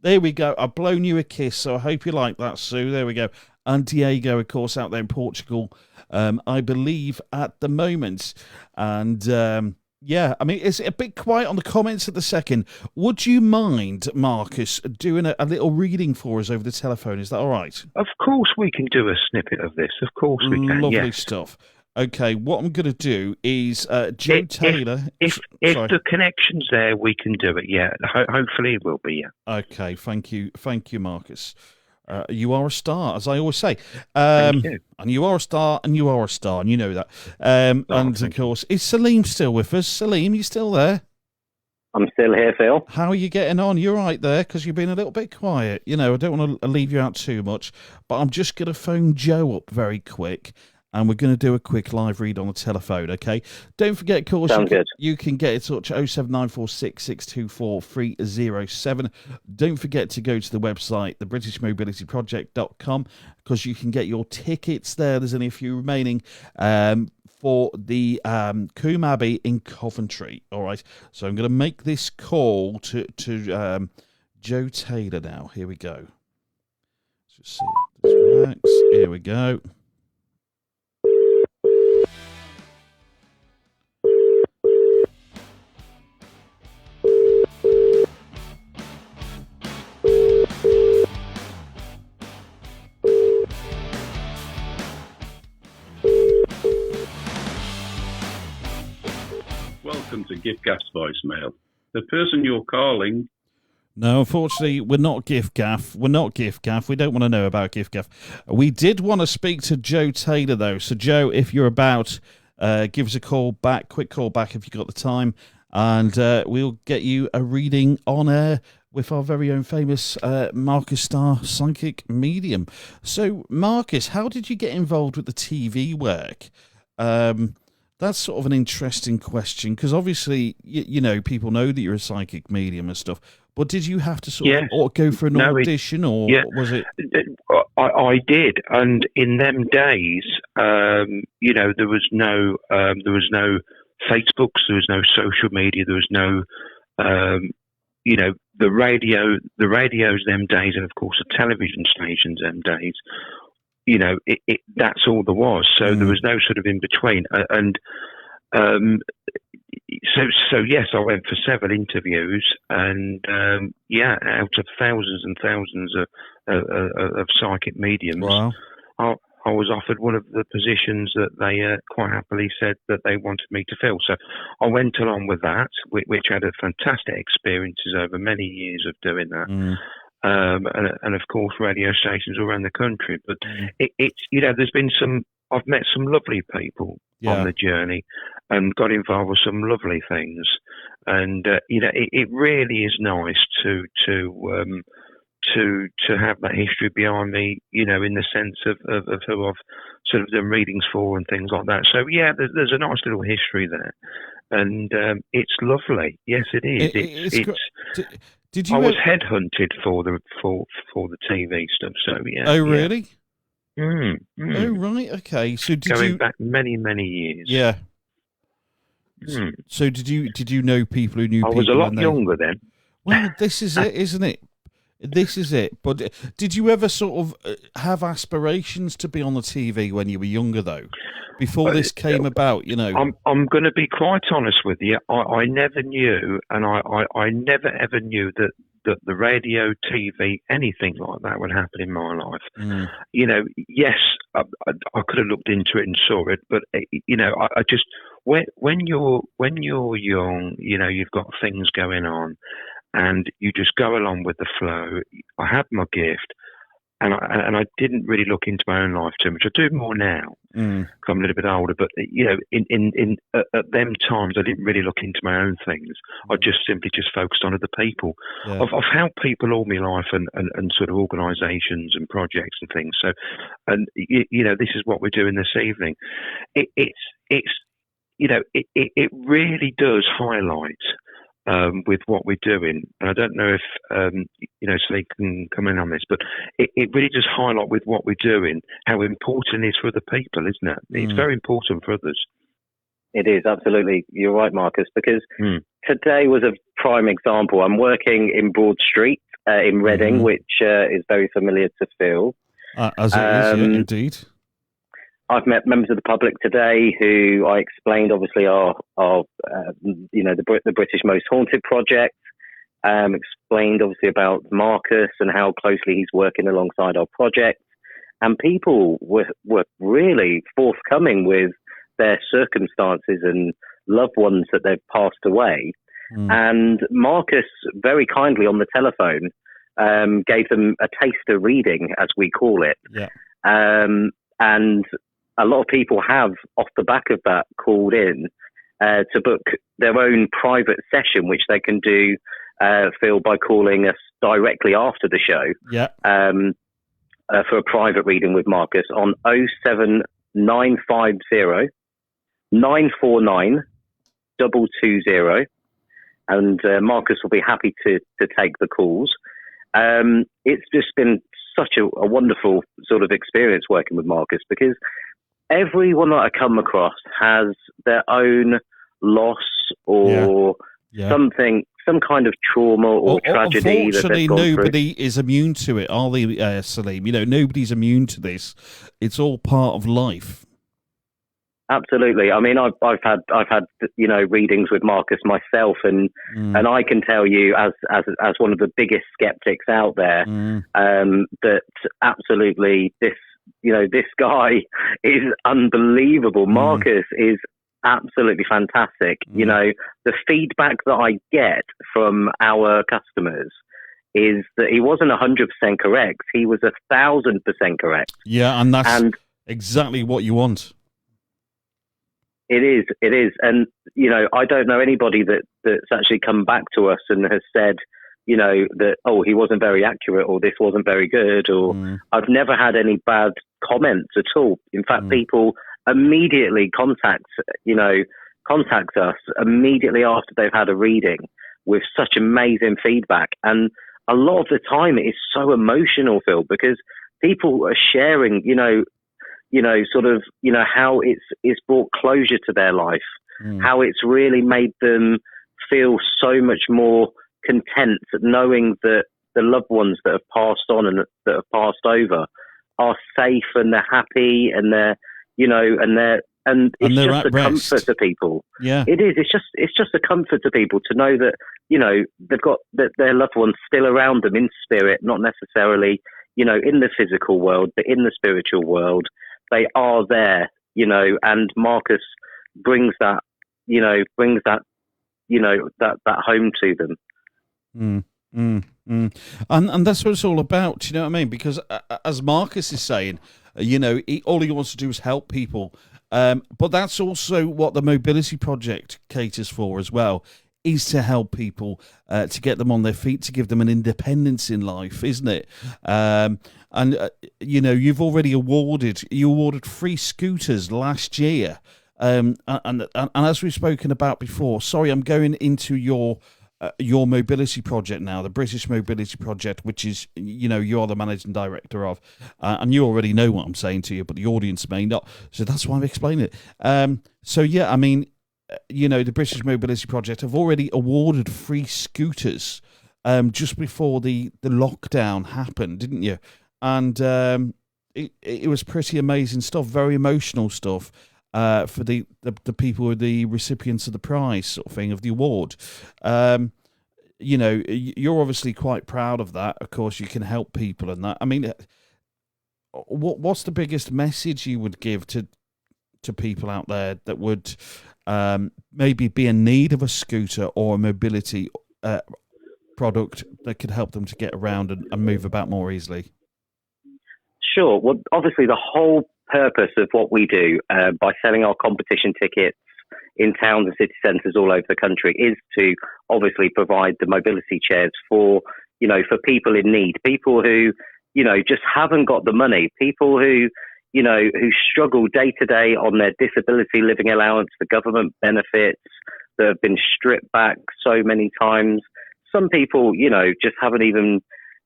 There we go. I've blown you a kiss, so I hope you like that, Sue. There we go. And Diego, of course, out there in Portugal, I believe, at the moment. And, I mean, it's a bit quiet on the comments at the second. Would you mind, Marcus, doing a little reading for us over the telephone? Is that all right? Of course we can do a snippet of this. Of course we can. Lovely stuff. Okay, what I'm going to do is Joe Taylor. If the connection's there, we can do it. Yeah, hopefully it will be. Yeah. Okay, thank you, Marcus. You are a star, as I always say. Thank you. And you are a star, and you are a star, and you know that. And of course, is Saleem still with us? Saleem, you still there? I'm still here, Phil. How are you getting on? You're right there, because you've been a little bit quiet. I don't want to leave you out too much, but I'm just going to phone Joe up very quick. And we're going to do a quick live read on the telephone, okay? Don't forget, of course, you can get in touch 07946 624 307. Don't forget to go to the website, thebritishmobilityproject.com, because you can get your tickets there. There's only a few remaining for the Coombe Abbey in Coventry, all right? So I'm going to make this call to Joe Taylor now. Here we go. Let's just see if this works. Here we go. Welcome to Gift Gaff's voicemail. The person you're calling... No, unfortunately, we're not Gift Gaff. We're not Gift Gaff. We don't want to know about Gift Gaff. We did want to speak to Joe Taylor, though. So, Joe, if you're about, give us a call back, quick call back if you've got the time, and we'll get you a reading on air with our very own famous Marcus Starr psychic medium. So, Marcus, how did you get involved with the TV work? That's sort of an interesting question, because obviously, people know that you're a psychic medium and stuff, but did you have to sort of go for an audition, or was it? I did, and in them days, there was no Facebooks, there was no social media, there was no, the radios them days, and of course the television stations them days. That's all there was. So there was no sort of in between. And so yes, I went for several interviews, and out of thousands and thousands of psychic mediums, wow. I was offered one of the positions that they quite happily said that they wanted me to fill. So I went along with that, which had a fantastic experiences over many years of doing that. And of course radio stations all around the country. But it's there's been some I've met some lovely people on the journey, and got involved with some lovely things. And it really is nice to have that history behind me, in the sense of who I've sort of done readings for and things like that. So yeah, there's a nice little history there, and it's lovely. Yes, it is. Did you? I was headhunted for the TV stuff. So yeah. Oh really? Yeah. Oh right. Okay. So going back many years. Yeah. So did you know people who knew? I was a lot younger then. Well, this is it, isn't it? This is it. But did you ever sort of have aspirations to be on the TV when you were younger, though? Before this came about, I'm going to be quite honest with you. I never knew, and I never ever knew that the radio, TV, anything like that would happen in my life. Yes, I could have looked into it and saw it, but I just when you're young, you've got things going on, and you just go along with the flow. I had my gift, and I didn't really look into my own life too much. I do more now, because I'm a little bit older. But at them times, I didn't really look into my own things. I just simply focused on other people. Yeah. I've helped people all my life, and sort of organisations and projects and things. So, and this is what we're doing this evening. It really does highlight with what we're doing, and I don't know if so they can come in on this, but it really does highlight with what we're doing how important it is for other people, isn't it? It's very important for others. It is, absolutely. You're right, Marcus, because today was a prime example. I'm working in Broad Street in Reading, which is very familiar to Phil. As it is, yeah, indeed. I've met members of the public today who I explained, obviously, are the British Most Haunted project. Explained, obviously, about Marcus and how closely he's working alongside our project. And people were really forthcoming with their circumstances and loved ones that they've passed away. And Marcus, very kindly on the telephone, gave them a taster reading, as we call it. Yeah. And a lot of people have, off the back of that, called in to book their own private session, which they can do, Phil, by calling us directly after the show for a private reading with Marcus on 07950 949 220. And Marcus will be happy to take the calls. It's just been such a wonderful sort of experience working with Marcus, because everyone that I come across has their own loss or something, some kind of trauma or tragedy that they've gone nobody is immune to it, are they, Saleem? Nobody's immune to this. It's all part of life. Absolutely. I mean, I've had readings with Marcus myself, and I can tell you, as one of the biggest skeptics out there, that absolutely this guy is unbelievable. Marcus is absolutely fantastic. The feedback that I get from our customers is that he wasn't 100% correct. He was 1,000% correct. Yeah, and that's exactly what you want. It is. And, I don't know anybody that's actually come back to us and has said, that, he wasn't very accurate, or this wasn't very good, or I've never had any bad comments at all. In fact, people immediately contact us immediately after they've had a reading with such amazing feedback. And a lot of the time it is so emotional, Phil, because people are sharing, how it's brought closure to their life, how it's really made them feel so much more content knowing that the loved ones that have passed on and that have passed over are safe and they're happy and it's just a comfort to people. Yeah, it is. It's just a comfort to people to know that they've got their loved ones still around them in spirit, not necessarily in the physical world, but in the spiritual world. They are there, and Marcus brings that home to them. And that's what it's all about, you know what I mean? Because as Marcus is saying, All he wants to do is help people. But that's also what the Mobility Project caters for as well, is to help people, to get them on their feet, to give them an independence in life, isn't it? You've already awarded free scooters last year. And as we've spoken about before, sorry, I'm going into your mobility project now, the British Mobility Project, which is, you are the managing director of, and you already know what I'm saying to you, but the audience may not. So that's why I'm explaining it. The British Mobility Project have already awarded free scooters just before the lockdown happened, didn't you? And it was pretty amazing stuff, very emotional stuff for the people who are the recipients of the prize, sort of thing, of the award. You're obviously quite proud of that. Of course, you can help people and that. I mean, what's the biggest message you would give to people out there that would maybe be in need of a scooter or a mobility product that could help them to get around and move about more easily? Sure. Well, obviously, the whole purpose of what we do by selling our competition tickets in towns and city centres all over the country is to obviously provide the mobility chairs for people in need, people who, just haven't got the money, people who struggle day to day on their disability living allowance, the government benefits that have been stripped back so many times. Some people, just haven't even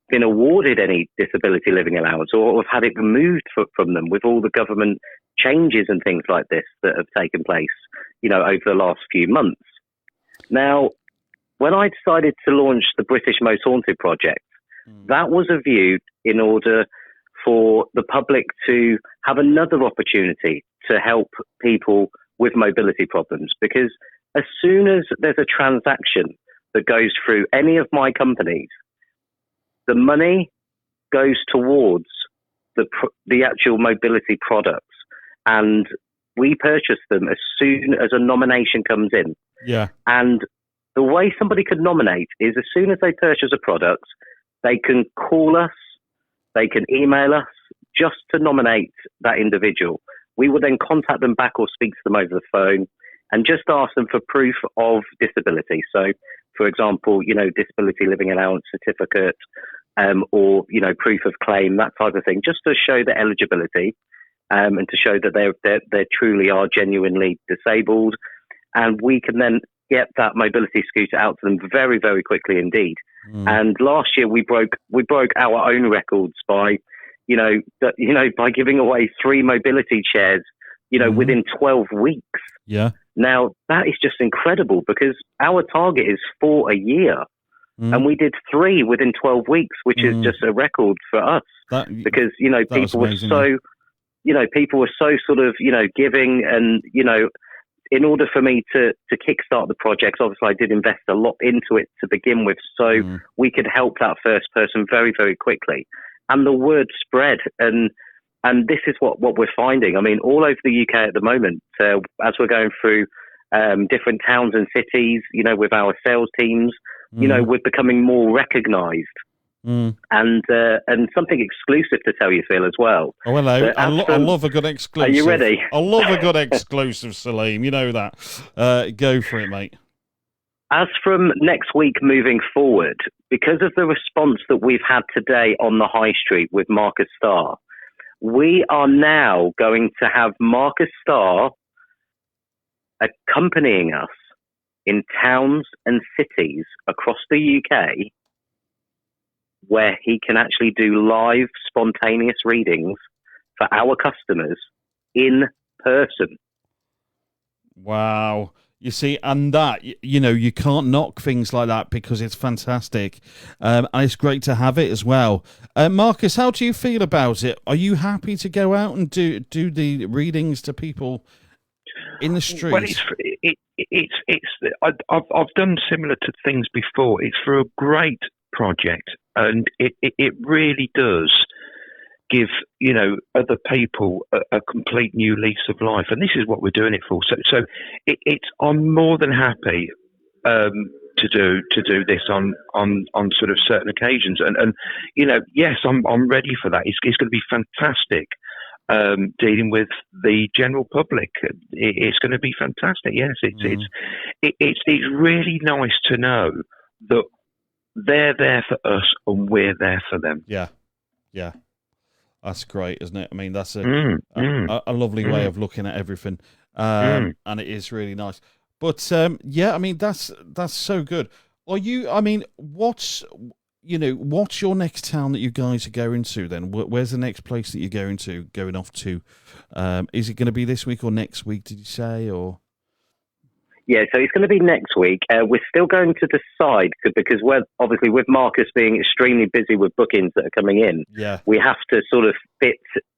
been awarded any disability living allowance or have had it removed from them with all the government changes and things like this that have taken place, over the last few months. Now, when I decided to launch the British Most Haunted Project, that was a view in order for the public to have another opportunity to help people with mobility problems. Because as soon as there's a transaction that goes through any of my companies, the money goes towards the actual mobility products, and we purchase them as soon as a nomination comes in. Yeah. And the way somebody could nominate is as soon as they purchase a product, they can call us, they can email us just to nominate that individual. We will then contact them back or speak to them over the phone and just ask them for proof of disability. So, for example, disability living allowance certificate, or, proof of claim, that type of thing, just to show their eligibility, and to show that they truly are genuinely disabled. And we can then get that mobility scooter out to them very, very quickly indeed. And last year we broke our own records by, by giving away 3 mobility chairs, within 12 weeks. Yeah. Now that is just incredible because our target is 4 a year. And we did 3 within 12 weeks, which is just a record for us. Because, people were so, people were so sort of, giving and, in order for me to kickstart the project, obviously I did invest a lot into it to begin with, so we could help that first person very, very quickly. And the word spread, and this is what we're finding. I mean, all over the UK at the moment, as we're going through different towns and cities, with our sales teams, we're becoming more recognised. And something exclusive to tell you, Phil, as well. Oh, hello. I love a good exclusive. Are you ready? I love a good exclusive, Saleem. You know that. Go for it, mate. As from next week moving forward, because of the response that we've had today on the High Street with Marcus Starr, we are now going to have Marcus Starr accompanying us in towns and cities across the UK where he can actually do live, spontaneous readings for our customers in person. Wow. You see, and that, you can't knock things like that because it's fantastic. And it's great to have it as well. Marcus, how do you feel about it? Are you happy to go out and do the readings to people in the street? Well, I've done similar to things before. It's for a great project, and it really does give other people a complete new lease of life, and this is what we're doing it for. So I'm more than happy to do this on sort of certain occasions, and yes, I'm ready for that. It's going to be fantastic. dealing with the general public. It's going to be fantastic. Yes, it's really nice to know that they're there for us and we're there for them. Yeah. That's great, isn't it? I mean, that's a lovely way of looking at everything, and it is really nice. But yeah, I mean, that's so good. Are you? I mean, what's your next town that you guys are going to? Then, where's the next place that you're going off to? Is it going to be this week or next week? Did you say or? Yeah, so it's going to be next week. We're still going to decide because we're obviously with Marcus being extremely busy with bookings that are coming in. Yeah, we have to sort of fit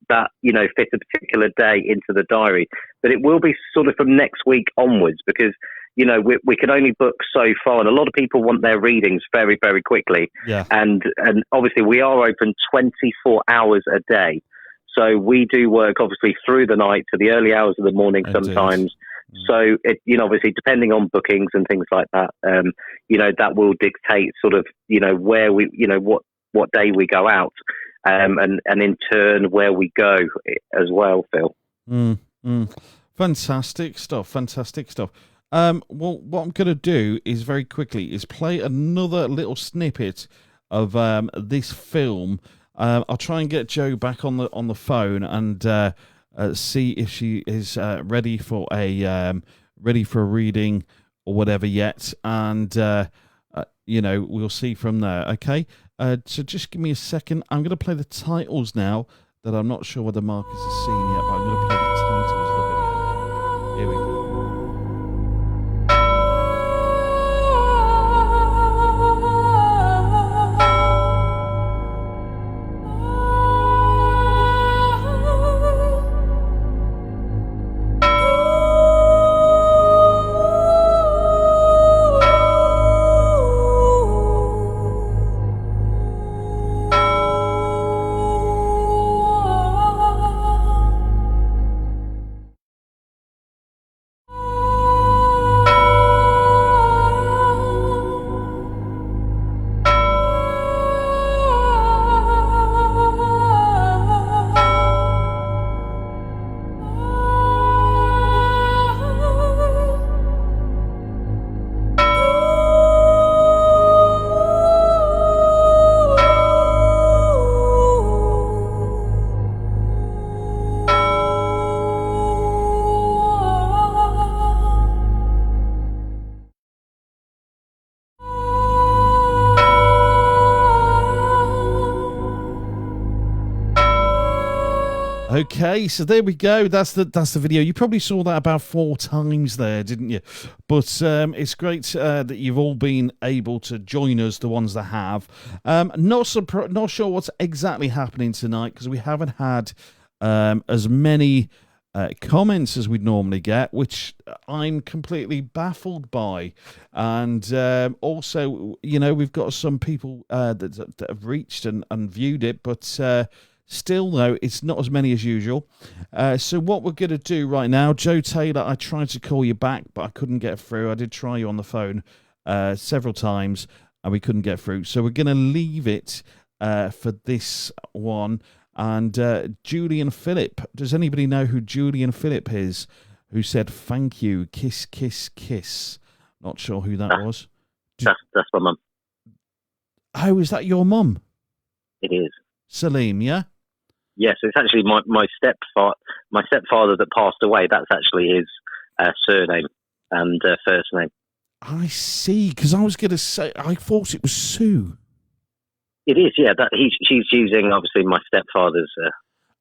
a particular day into the diary. But it will be sort of from next week onwards because we can only book so far, and a lot of people want their readings very, very quickly. Yeah, and obviously we are open 24 hours a day, so we do work obviously through the night to the early hours of the morning sometimes. So, obviously, depending on bookings and things like that, that will dictate sort of, where we, what day we go out, and in turn where we go as well, Phil. Fantastic stuff. Well, what I'm going to do is very quickly is play another little snippet of this film. I'll try and get Jo back on the phone and. See if she is ready for a reading or whatever yet, and we'll see from there. Okay, so just give me a second. I'm going to play the titles now that I'm not sure whether Marcus has seen yet, but I'm going to play the titles of the video. Here we go. Okay, so there we go. That's the video. You probably saw that about 4 times there, didn't you? But it's great that you've all been able to join us, the ones that have. Not sure what's exactly happening tonight because we haven't had as many comments as we'd normally get, which I'm completely baffled by. And also, we've got some people that have reached and viewed it, but... still, though, it's not as many as usual. So what we're going to do right now, Joe Taylor, I tried to call you back, but I couldn't get through. I did try you on the phone several times, and we couldn't get through. So we're going to leave it for this one. And Julian Phillip, does anybody know who Julian Phillip is, who said, thank you, kiss, kiss, kiss? Not sure who that was. That's my mum. Oh, is that your mum? It is. Saleem, yeah? Yes, it's actually my stepfather that passed away. That's actually his surname and first name. I see, because I was going to say, I thought it was Sue. It is, yeah. She's using, obviously, my stepfather's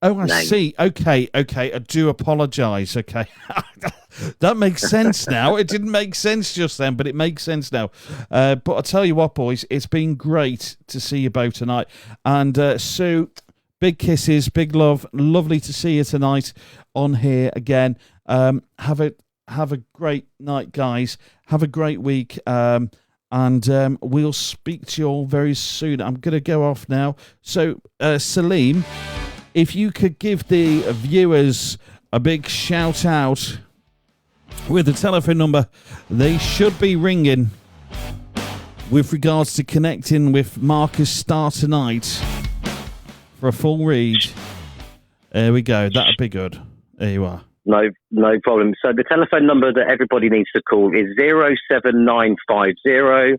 I name. See. Okay. I do apologise, okay. That makes sense now. It didn't make sense just then, but it makes sense now. But I'll tell you what, boys, it's been great to see you both tonight. And Sue, big kisses, big love. Lovely to see you tonight on here again. Have a great night, guys. Have a great week. And we'll speak to you all very soon. I'm going to go off now. So, Saleem, if you could give the viewers a big shout out with the telephone number they should be ringing with regards to connecting with Marcus Starr tonight for a full read. There we go. That'd be good. There you are. No problem. So the telephone number that everybody needs to call is 07950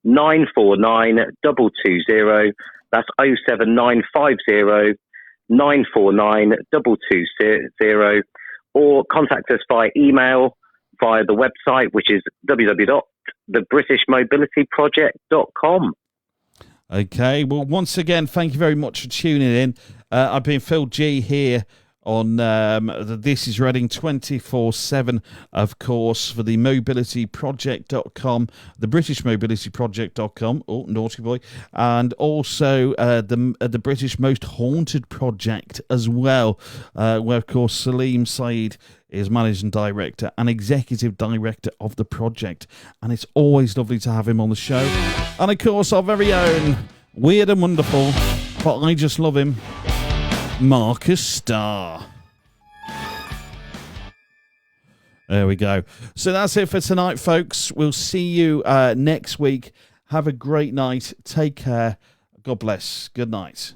949 220. That's 07950 949 220. Or contact us via email via the website, which is www.thebritishmobilityproject.com. Okay. Well, once again, thank you very much for tuning in. I've been Phil G here on This Is Reading 24/7, of course, for the mobilityproject.com, the britishmobilityproject.com, oh, naughty boy, and also the British Most Haunted Project as well, where, of course, Saleem Syed is managing director and executive director of the project, and it's always lovely to have him on the show. And, of course, our very own weird and wonderful, but I just love him, Marcus Starr. There we go. So that's it for tonight, folks. We'll see you next week. Have a great night. Take care. God bless. Good night.